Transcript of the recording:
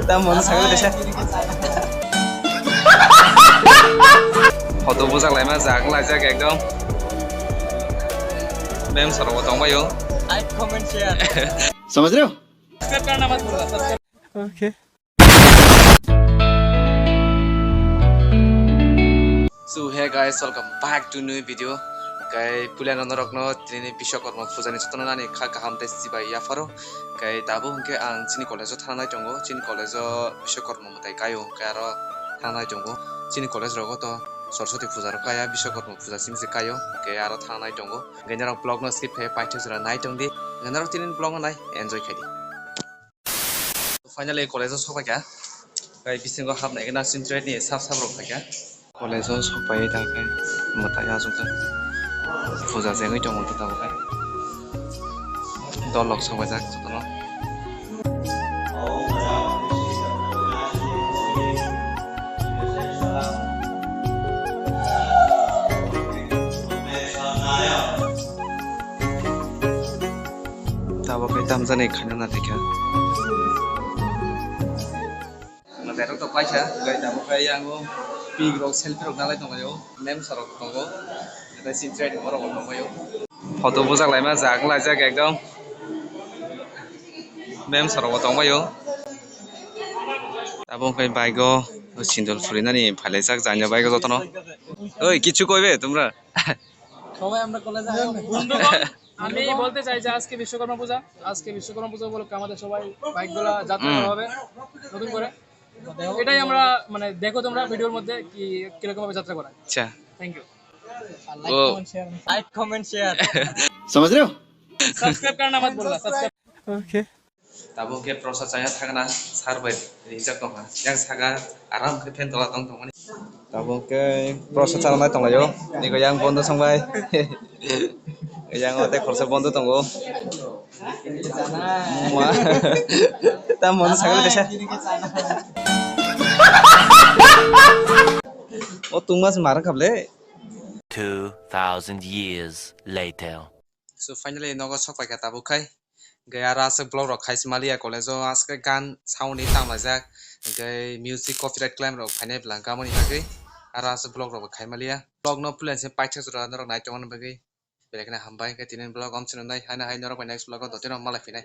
তা মন সাগর দেশে হতো বোঝাকলাই মা জাগলাই জাগ একদম मैम सर बताऊंगा यो लाइक कमेंट शेयर समझ रहे हो सब्सक्राइब करना मत भूलना subscribe okay so hey guys welcome back to new video गाय पुलिया नरकनो तिनि विश्वकर्मा पूजानि जतन नानि खा गाहामते सिबाय याफारो गाय दाबो हंके आं चिनि कलेजो थानाय दंगो चिनि कलेजो विश्वकर्मा मताय गायो गारो थानाय दंगो चिनि कलेज रगो तो सरस्वती पूजा रकाया विश्वकर्मा पूजा सिमसे कायो के आरो थानाय दंगो गेनारो ब्लॉग न स्किप हे पाइथे जरा नाय दंदि गेनारो तिनि ब्लॉग नाय एन्जॉय खायदि फाइनली कलेजो सबायगा गाय बिसिंगो हाबनाय गना सिनट्रेटनि साफ साफ रखाया कलेजो सबाय थाखाय मताय आजुका पूजा जेङै दङ त दाबोखाय दलक सबाय जाक जतन दाबोखाय दाम जानाय खानो ना देखा Pero to paisa gai da mo kai ango pig ro selfie ro nalai dong yo mem sarok tongo eta sim trade mo ro dong yo photo bojak lai ma jak lai jak ekdom mem sarok dong yo abong kai bike go sindol furinani phale jak janya bike go tono oi kichu কইবে তোমরা সবাই আমরা কলেজে যাব বন্ধুগণ আমি বলতে চাই যে আজকে বিশ্বকর্মা পূজা উপলক্ষে আমাদের সবাই বাইকগুলা যাত্রা করা হবে নতুন করে এটাই আমরা মানে দেখো তোমরা ভিডিওর মধ্যে কি কিরকম ভাবে যাত্রা করা আচ্ছা thank you like comment share समझ रहे हो सब्सक्राइब करना मत भूलना subscribe okay tabo ke prosa chaya thagna sarbai rijak dong yang saga aram ke pen tola tong tong tabo ke prosa chalai tong layo nigo yang bondo songbai yang ote khorsa bondo tongo ta mon sagar desha o tungmas mar khable 2000 years later so finally nogo sokai ka tabo khai gaya rasa blog rok khaisi malia college o aske gan sound ni tam jak gay music copyright claim rok phane blanka moni hagei rasa blog rok khai malia blog no plan se paitha jura norok nai tongon bagi belekna hambai ke tinen blog om chunai haina hai norok next blog o dotino malai finai